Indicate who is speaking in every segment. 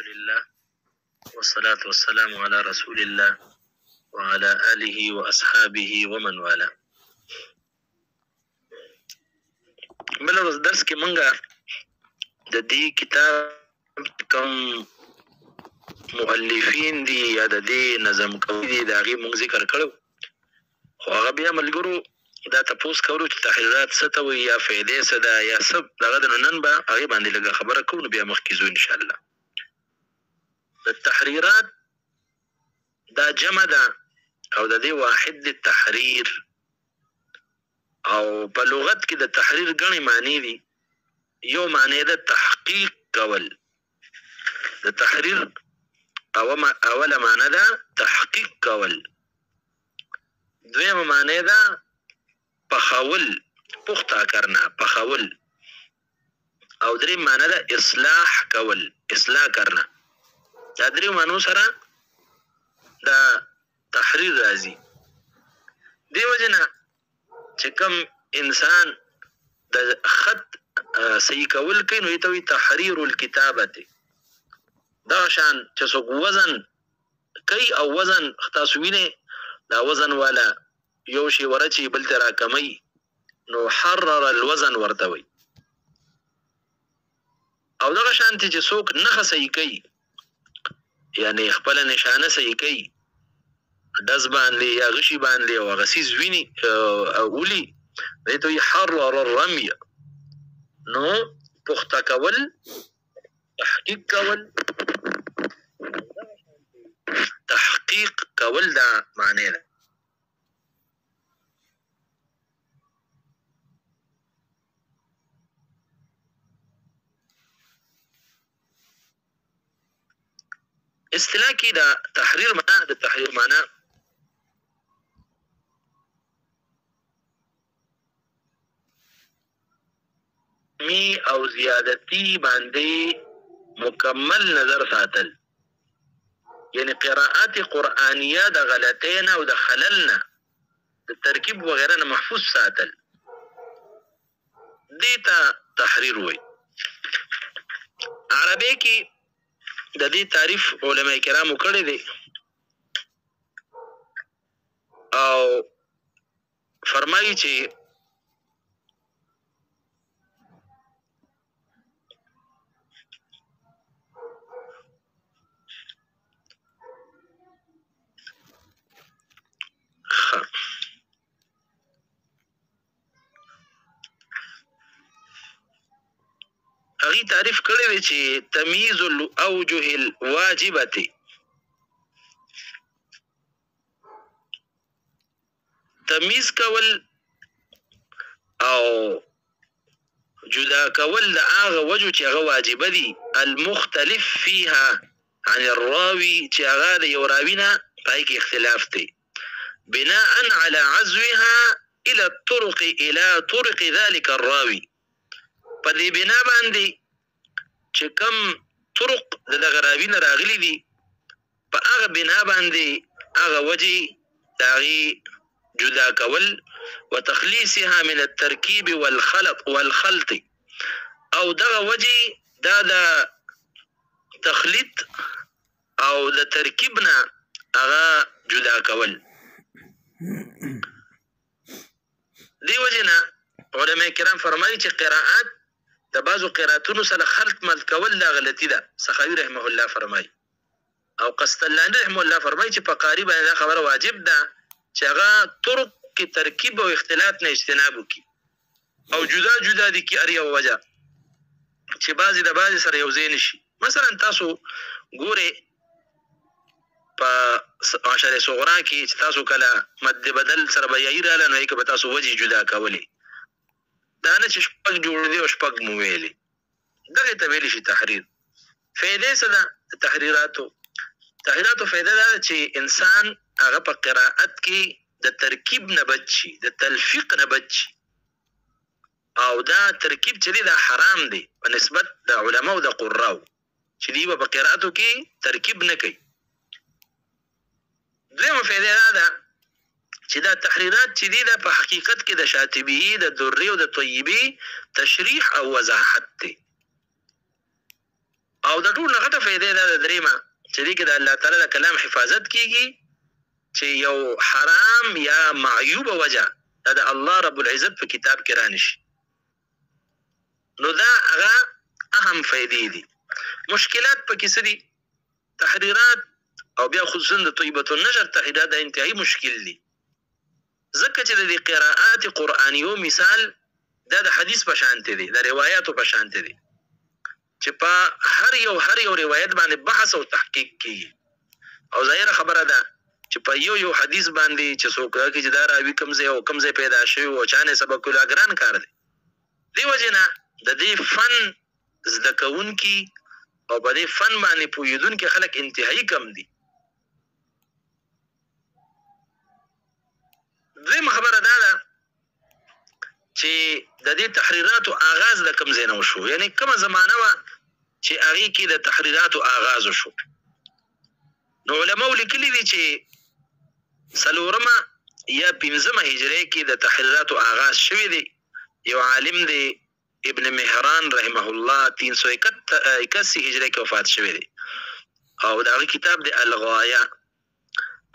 Speaker 1: لله والصلاة والسلام على رسول الله وعلى آله وأصحابه ومن والاه. بل ورځ درس کې مونږه د دې کتاب کوم مؤلفین دي یا د دې نظم کوي دي د هغې مونږ ذکر کړو، خو هغه بیا ملګرو دا تپوس کولو چې تحریرات څه ته وایي یا فایدې څه ده یا څه دغه د نن به هغې باندې لږه خبره کوو، نو بیا مخکې ځو انشاءالله. د تحریرات دا جمع ده او د دې واحد د تحریر، او په لغت کې د تحریر ګڼې معنی دي. یو معنی ده تحقیق کول، د تحریر اوله معنی ده تحقیق کول، دویمه معنی ده پخول، پخته کرنا، پخول، او دریم معنی ده اصلاح کول، اصلاح کرنا. دا درې معنو سره دا تحریر راځي. دې وجه نه چې کوم انسان د خط صحیح کول کوي نو یې ته وایي تحریر الکتابه. دغه شان چې څوک وزن کوي او وزن تاسو وینئ دا وزن والا یو شی ورچي بل ته راکموي نو حرر الوزن ورته وایي. او دغه شانتې چې څوک نښه صحیح کوي یعنی خپله نشانه صحیح کوي، ډز باندې یا غشي باندې او هغه څیز ویني ولي دی ته وایي حرر الرمي. نو پخته کول، تحقیق کول، تحقیق کول دا معنی ده. اصطلاح کې دا تحریر معنا، د تحریر معنا می او زیادتی باندې مکمل نظر ساتل، یعنی قراءات قرآنیه د غلطین او د خلل نه د ترکیب وغیره نه محفوظ ساتل، دې ته تحریر وایي. عربی کې د دې تعریف علماء کرامو کړی دی او فرمایي چې هغې تعریف کړی دی چې تمییز الاوجه الواجبه، تمییز کول او جدا کول د هغه وجو چې هغه واجبه دي، المختلف فيها عن الراوي چې هغه د یو راوي نه پای کې اختلاف دی، بناء على عزوها الى الطرق الى طرق ذلك الراوي. په دې بنا باندې چې کوم طرق د دغه راوي نه راغلي دي په هغه بنا باندې هغه وجې د هغې جدا کول، وتخلیصها من الترکیب والخلط، او دغه وجې دا د تخلیط او د ترکیب نه هغه جدا کول. دې وجې نه علماء کرام فرمایي چې قراءات د بعضو قراتونو سره خلط ملط کول دا غلطي ده. سخاوي رحمه الله فرمایي او قسطلاني رحمه الله فرمایي چې په قاري باندې دا خبره واجب ده چې هغه طرق کې ترکیب او اختلاط نه اجتناب وکړي او جدا جدا دي کې هر یو وجه چې بعضې د بعضې سره یو ځای نشي. مثلا تاسو ګورئ په عشر صغرا کې چې تاسو کله مد بدل سره به یایي راله نو هغې کې به تاسو وجې جدا کولې، دا نه چې شپږ جوړ دي او شپږ مو ویلې، دغې ته ویلی شي تحریر. فایدې څه ده د تحریراتو؟ تحریراتو فایده دا ده چې انسان هغه په قراءت کې د ترکیب نه بچ شي، د تلفیق نه بچ شي، او دا ترکیب چې دی دا حرام دی په نسبت د علماو د قراو چې دوی به په قراءتو کې ترکیب نه کوي. دویمه فایده دا ده چې دا تحریرات چې دی دا په حقیقت کې د شاطبي، د دري او د طیبي تشریح او وضاحت دی. او د ټول نه غټه فائدې ده د دریمه چې دې کې د الله تعالی د کلام حفاظت کیږي چې یو حرام یا معیوب وجه دا د الله رب العزت په کتاب کې رانشي. نو دا هغه اهم فائدې دي. مشکلات پکې څه دي؟ تحریرات او بیا خصوصا د طیبة النشر تحریرات د انتهایی مشکل دي، ځکه چې د قراءات قرآنیو مثال دا د حدیث په شانته دي، د روایتو په شانته دي چې په هر یو روایت باندې بحث او تحقیق کیږي. او ظاهره خبره ده چې په یو حدیث باندې چې څوک راکړي چې دا راوي کوم ځای پیدا شوی او چانه سبق کول اګران کار دی. دی وجنه د دې فن زده کوونکي او په دې فن باندې پوهیدونکي خلک انتهایی کم دي. دویمه خبره دا ده چې د دې تحریراتو آغاز د کوم ځای نه وشو، یعنی کومه زمانه وه چې هغې کې د تحریراتو آغاز وشو. نو علماو لیکلي دي چې 4مه یا 5مه هجرۍ کې د تحریراتو آغاز شوی دی. یو عالم دی ابن مهران رحمه الله 381 هجرۍ کې وفات شوی دی او د هغه کتاب دی الغایه.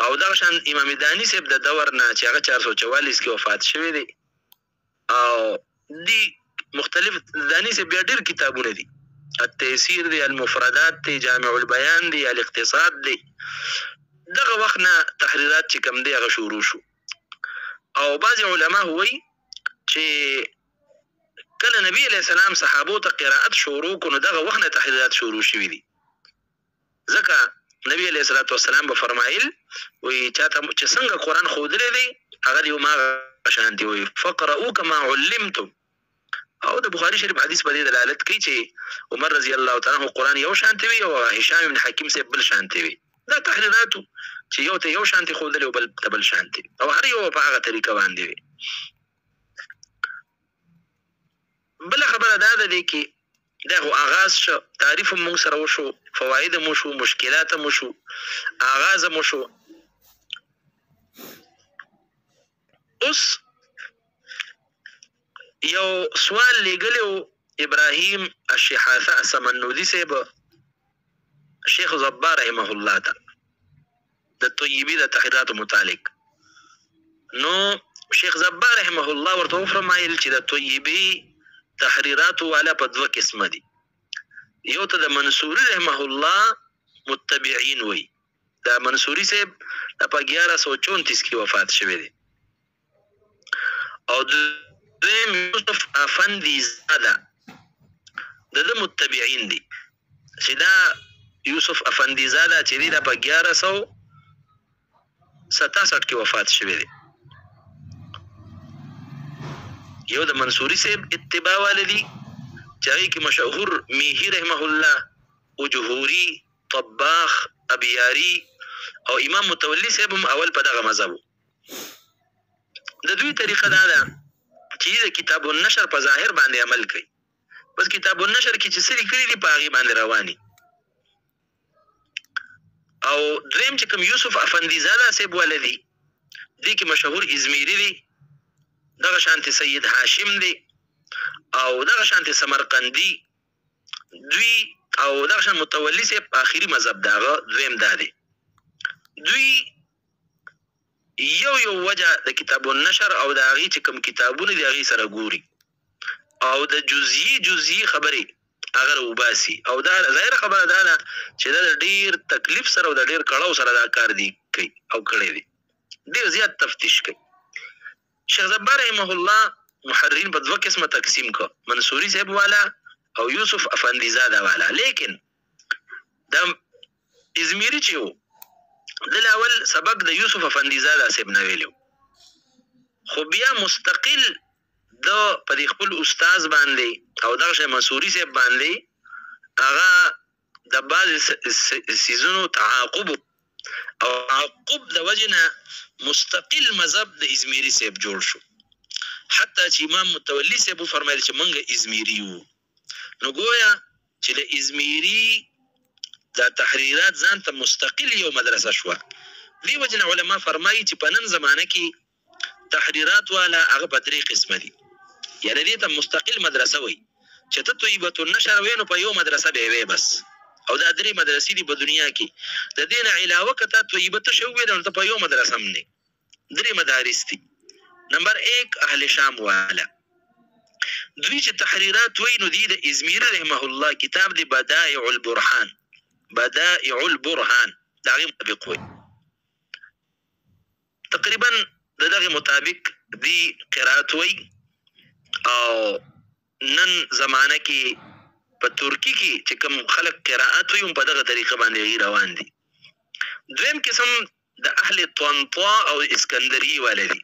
Speaker 1: او دغه شان امام دانی صاحب د دور نه چې هغه 444 کې وفات شوی دی او دی مختلف دانی صاحب بیا ډېر کتابونه دي، التيسير دی، المفردات دی، جامع البیان دی، الاقتصاد دی. دغه وخت نه تحریرات چې کوم دی هغه شروع شو. او بعض علما وایي چې کله نبی علیہ السلام صحابو ته قرائت شروع کړو دغه وخت نه تحریرات شروع شوي دي، ځکه نبی علیہ الصلوۃ والسلام به فرمایل وی چاته چې څنګه قرآن ښودلی دی هغه دی ما شانتي وي فقرؤوا كما علمتم. او د بخاری شریف حدیث په دې دلالت کوي چې عمر رضی الله تعالی عنہ قرآن یو شانتي وي او هشام بن حکیم صاحب بل شانتي وي. دا تحریراتو چې یو ته یو شانتي ښودلی او بل ته بل شانتي او هر یو په هغه طریقه باندې وي. بله خبره دا ده دی کې دا خو آغاز شو، تعریف هم موږ سره وشو، فواید مو شو، مشکلات مو شو، آغاز مو شو. اوس یو سوال لیږلی و ابراهیم الشحاثه سمنودي صاحب شیخ زبار رحمه الله ته د طیبي د تحریراتو متعلق. نو شیخ زبار رحمه الله ورته وفرمایل چې د طیبي تحریراتو والا په 2 قسمه دي. یو ته د منصوري رحمه الله متبعین وي، دا منصوري صاحب په 1134 کې وفات شوی دی. او دویم یوسف افندي زاده د متبعین دي چې دا یوسف افندي زاده چې دی دا په 1167 کې وفات شوی دی. یو د منصوري صاحب اتباع والدي چې هغې کې مشهور میهي رحمه الله او جهوري طباخ ابیاري او امام متولی صاحب هم اول په دغه مذهب. د دوی طریقه دا ده چې د کتاب النشر په ظاهر باندې عمل کوي، بس کتاب النشر کې چې څه لیکلي دي په هغې باندې رواني. او دریم چې کوم یوسف افندي زاده صاحب والدي دې کې مشهور ازمیري دی، دغه شانتی سید هاشم دی او دغه شانتی سمرقندی دوی او دغه شان متولی صاحب آخري مذهب دغه دویم دا دی. دوی یو وجه د کتاب النشر او د هغې چې کوم کتابونه دي هغې سره ګوري او د جزئی خبرې هغه راوباسي. او دا ظاهره خبره دا ده چې دا د ډېر تکلیف سره او د ډېر کړاو سره دا کار دی کوي او کړی دی، ډېر زیات تفتیش کوي. شیخ زبار رحمه الله محررین په 2 قسمه تقسیم کو، منصوري صاحب والا او یوسف افندي زاده والا. لیکن دا ازمیری چې و دل اول سبق د یوسف افندي زاده صاحب نه ویلو، خو بیا مستقل د په دې خپل استاد باندې او دغه شی منصوري صاحب باندې هغه د بعض سیزونو تعاقب او تعاقب د وجنه مستقل مذهب د ازمیری صاحب جوړ شو. حتی چې امام متولی صاحب فرمایل چې موږ ازمیری یو. نو گویا چې د ازمیری دا تحریرات ځان ته مستقل یو مدرسه شوه. دې وجنه علما فرمایي چې په نن زمانه کې تحریرات والا هغه په 3 قسمه دي، یعنی دې ته مستقل مدرسه وي چې ته طیبة النشر وې نو په یو مدرسه به وې بس او دا درې مدرسې دي په دنیا کې. د دې نه علاوه که تا طیبه ته شوې نو ته په یو مدرسه هم نه. درې مدارس دي. نمبر 1 اهل شام والا، دوی چې تحریرات وایي نو دی د ازمیری رحمه الله کتاب دی بدائع البرهان، بدائع البرهان دا غي مطابق وایي تقریبا دغه مطابق دی قرات وایي. او نن زمانه کې په ترکی کې چې کوم خلک قرات وایي په دغه طریقه باندې روان دي. دویم قسم د اهل طنطا او اسکندریه والدي،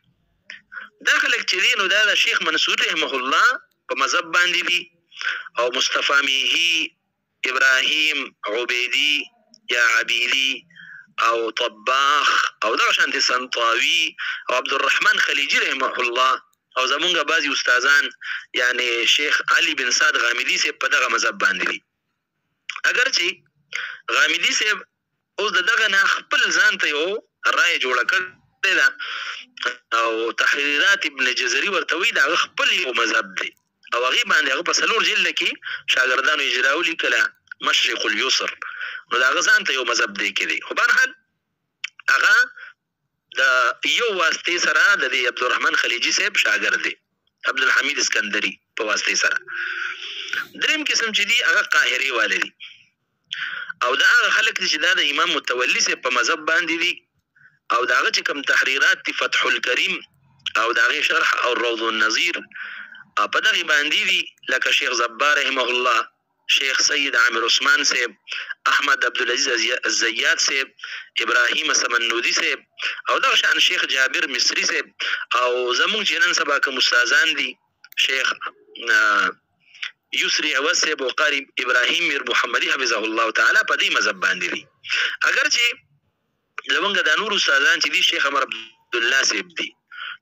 Speaker 1: دا خلک چې دي نو دا د شیخ منصور رحمه الله په مذهب باندې دي، او مصطفی میهی، ابراهیم عبیدی یا عبیدی او طباخ او دا شانت سنطاوی او عبدالرحمن خلیجی رحمه الله او زمونږ بعضی استادان یعنی شیخ علی بن سعد غامدی سے په دغه مذهب باندې دي. اگر چې غامدی سے اوس دغه نه خپل ځان ته یو رائے جوړه کړې ده او تحریرات ابن جزری ورته وی دا خپل یو مذهب دی او هغه باندې هغه په سلور جلد کې شاګردانو اجراولي کله مشرق اليسر نو دا غزان ته یو مذهب دی کې دی. خو بهرحال هغه د یو واسطه سره د عبدالرحمن خلیجی صاحب شاګرد دی، عبدالحمید اسکندری په واسطه سره. دریم قسم چې دی هغه قاهری والي دي او دا هغه خلک چې دا د امام متولی صاحب په مذهب باندې دي او دا هغه چې کوم تحریرات دي فتح الکریم او دا غي شرح او روض النظیر په دغه باندې دي لکه شیخ زبار رحمه الله، شیخ سید عامر عثمان صاحب، احمد عبدالعزیز الزیات صاحب، ابراهیم سمنودی صاحب او دا شان شیخ جابر مصری صاحب او زمون چې نن سبا کوم استادان دي شیخ یسری عوض صاحب او قاری ابراهیم میر محمدی حفظه الله تعالی په دې مذهب باندې دي. اگر چې زمونږ د نور استادان چې دي شیخ عمر عبدالله صاحب دي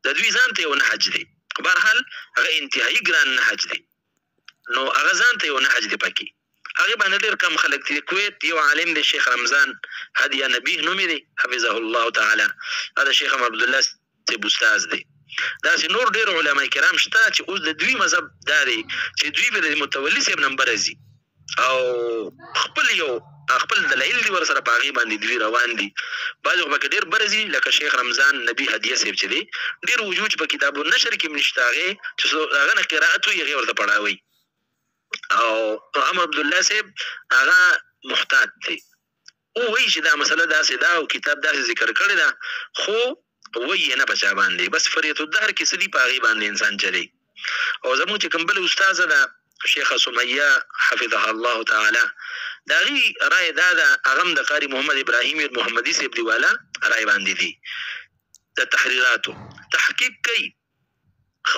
Speaker 1: د دوی ځان ته یو نهج دی، بهرحال هغه انتهایی ګران نهج دی نو هغه ځان ته یو نهج دی پکې. هغه باندې ډېر کم خلک دي. کویت یو عالم دی شیخ رمضان هدیه نبی نومې دی حفظه الله تعالی، دا شیخ عمر عبدالله صاحب استاد دی. دا چې نور ډېر علما کرام شته چې اوس د دوی مذهب دا دی چې دوی به د متولی صاحب نمبر راځي او خپل دلایل دي ور سره پاغي باندې دوی روان دي. بعض وخت ډېر برزي لکه شیخ رمضان نبی هدیه صاحب چې دی ډېر وجود په کتابو نشر کې منشتاغه چې هغه نه قرات وي هغه ورته پڑھاوي او عمر عبدالله صاحب هغه محتاط دی او وی چې دا مسله دا سدا او کتاب دا ذکر کړی دا خو وی نه بچا باندې بس فریت الدهر کې سدي پاغي باندې انسان چلی. او زموږ چې کوم بل استاد دا شیخه سمیه حفظها الله تعالی داغي رائے دا اغم د قاری محمد ابراهیم محمدی صاحب دی والا رائے باندې دي د تحریراتو تحقیق کوي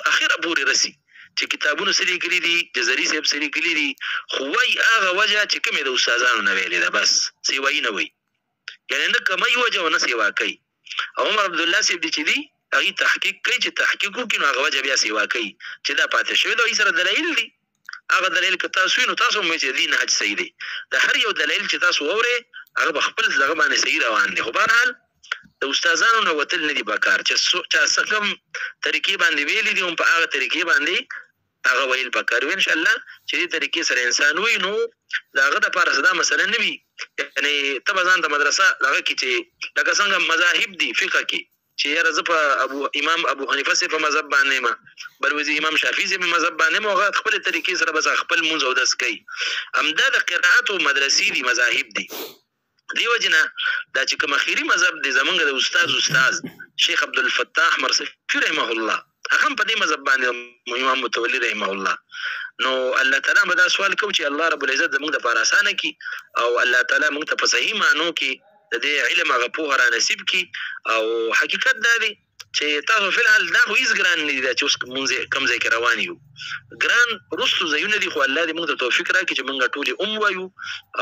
Speaker 1: اخر پورې رسی چې کتابونو سری کړی دي جزری صاحب سری کړی دي خو وای هغه وجه چې کومه د استادانو نه ویلې ده بس سیوای نه وای یعنی نه کومه وجه ونه سیوا کوي. عمر عبدالله صاحب دي چې دی هغه تحقیق کوي چې تحقیق کوي نو هغه وجه بیا سیوا کوي چې دا پاتې شوی دوی سره دلایل دي هغه دلیل که تاسو نو تاسو مې چې دین حج صحیح دی د هر یو دلیل چې تاسو وره هغه خپل دغه باندې صحیح روان دي. خو بهرحال د استادانو نو وتل نه دي بکار چې څنګه طریقې باندې ویلې دي په هغه طریقې باندې هغه ویل بکار وي ان شاء الله چې دې طریقې سره انسان وي نو داغه د پاره صدا مثلا نه وي یعنی تبه ځان د مدرسه دغه کې چې لکه څنګه مذاهب دي فقہ کې چې رزف امام ابو حنیفه سے په مذهب باندې ما بلوزي امام شافعي سے په مذهب باندې مو هغه خپل طریقې سره بس خپل مونږ او داس کوي. امداد قرائت او مدرسې دي مذاهب دي دیو جنا دا چې کوم اخیری مذهب دي زمونږ د استاد شیخ عبد الفتاح مرسفی رحمه الله هغه په دې مذهب باندې امام متولی رحمه الله نو الله تعالی مدا سوال کوي چې الله رب العزت زموږ د پاره اسانه کی او الله تعالی موږ ته په صحیح معنی کې د دې علم هغه په هر نصیب کی او حقیقت دا دی چې تاسو فلحال دا خو هیڅ ګران نه دي چې اوس مونږ کم ځای کې روان یو ګران رستو زيونه دي خو الله دې موږ ته توفیق راکړي چې موږ ټول وایو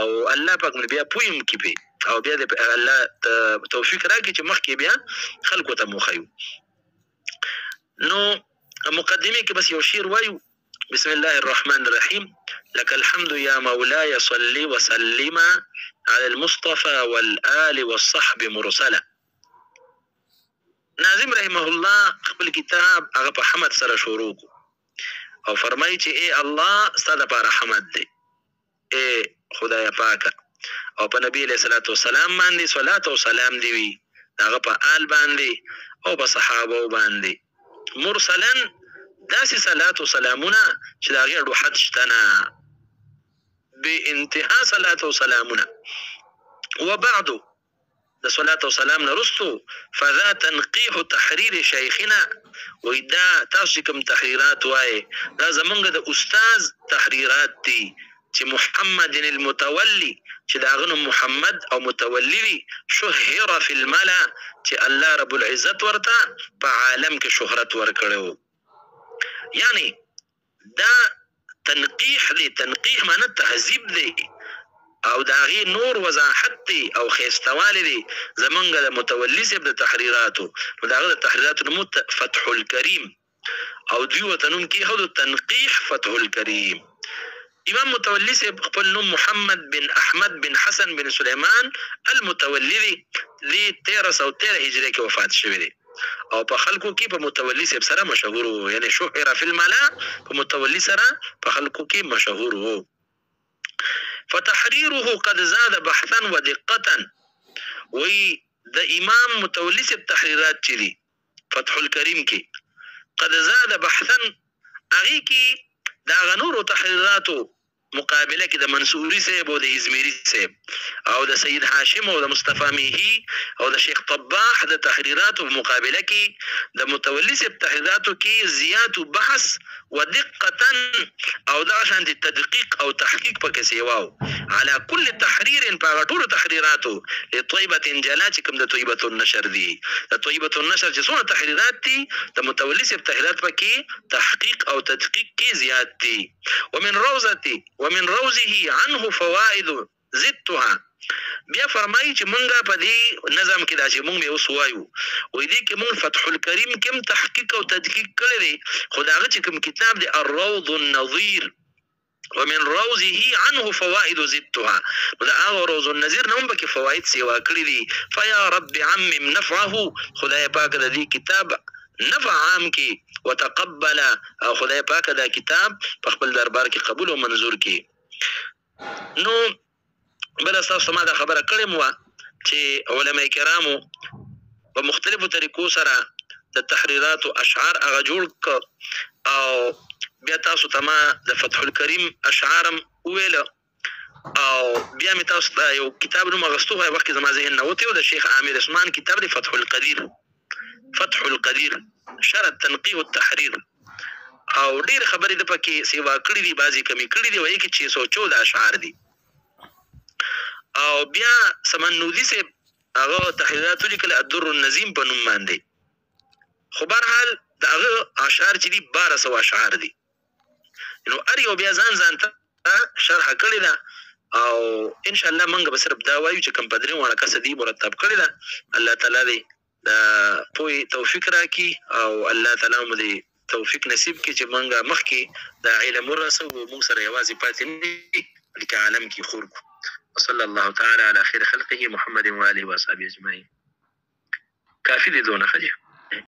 Speaker 1: او الله پاک موږ بیا پویم کې او بیا دې الله توفیق راکړي چې مخ کې بیا خلکو ته مخایو. نو مقدمه کې بس یو شعر وایو بسم الله الرحمن الرحيم لك الحمد يا مولاي صل وسلم على المصطفى والآل والصحب مرسلا. ناظم رحمه الله خپل کتاب هغه په حمد سره شروع او فرمایي چې اے الله ستاسو لپاره حمد دی اے خدای پاک او په نبی علیہ الصلوۃ والسلام باندې صلوات او سلام دی وی هغه په آل باندې او په صحابه باندې مرسلا داسې صلوات او سلامونه چې دا غیر حد شتنه به انتها صلوات او سلامونه وبعد د صلوات او سلام نرستو فذا تنقيح تحرير شيخنا وإذا تاسو کوم تحریرات وای دا زمونږ د استاد تحریرات دي چې محمد المتولي چې دا غنو محمد او متولي شهر في الملا چې الله رب العزت ورته په عالم کې شهرت ورکړو یعنی دا تنقیح دی تنقیح معنی تهذیب دی او داغي نور وضاحت دی او خیستوالی دی زمونږ د متولي صاحب د تحریراتو نو داغه د تحریراتو نوم فتح الکریم او دوی وتنوم کې هو تنقیح فتح الکریم امام متولي صاحب خپل نوم محمد بن احمد بن حسن بن سليمان المتولي ل 1313 هجری کې وفات شوی دی او په خلکو کې په متولي صاحب سره مشهور وو یعنی شهر فی الملا په متولي سره په خلکو کې مشهور وو فتحريره قد زاد بحثا ودقة وي د امام متولي صاحب تحریرات چي فتح الكريم کې قد زاد بحثا اغي کې دا غنور تحریراتو مقابله کې د منصوري صاحب او د ازمیری صاحب او د سید هاشم او د مصطفی میهی او د شیخ طباح د تحریراتو مقابله کې د متولي صاحب تحریراتو کې زیات بحث ودقه او دا شان د تدقیق او تحقیق پکې سیواو على كل تحرير باغټور تحریراتو لطيبه جلات کوم د طيبه النشر دي د طيبه النشر چې څونه تحریرات دي د متولي صاحب تحریرات پکې تحقیق او تدقیق کې زیات دي ومن روزه عنه فوائد زدتها بیا فرمایي چې مونږه په دې نظام کې دا چې مونږ به اوس وایو وې دې کې مونږ فتح الكريم کوم تحقیق او تدقیق کړی خدای چې کوم کتاب دی الروض النظیر ومن روزه عنه فوائد زدتها ودا روض النظیر نوم به کې فواید سیوا کړی دي فیا رب عمم نفعه خدای پاک دې کتاب نفع عام کی وتقبل او خدای پاک دا کتاب په خپل دربار کې قبول او منظور کی نو بل تاسو ما دا خبره کړم و چې علما کرامو په مختلفو طریقو سره د تحریرات او اشعار هغه جوړ او بیا تاسو ته د فتح الكريم اشعارم ویل او بیا می تاسو یو کتاب نوم غستو هغه وخت زما ذهن نوتی او د شیخ عامر عثمان کتاب دی فتح القدیر شرح التنقیح والتحریر او ډیر خبرې د پکې سیوا کړې دي بازي کمی کړې دي وایي کې 614 اشعار دي او بیا سمنودی سے هغه تحریرات لیکل الدر النظیم په نوم باندې خو بهرحال دغه اشعار چې دي 1200 اشعار دي نو اریو بیا ځان ته شرح کړی دا او ان شاء الله منګه به صرف دا وایو چې کم پدری ونه کس دی مرتب کړی دا الله تعالی دې دا پوي توفیق راکړي او الله تعالی مو دې توفیق نصیب کړي چې منګه مخکې دا علم ورسو مو سره یوازې پاتې نه بلکې عالم کې خور کو وصلى الله تعالى على خير خلقه محمد وآله وصحبه أجمعين كافي دي دون خجي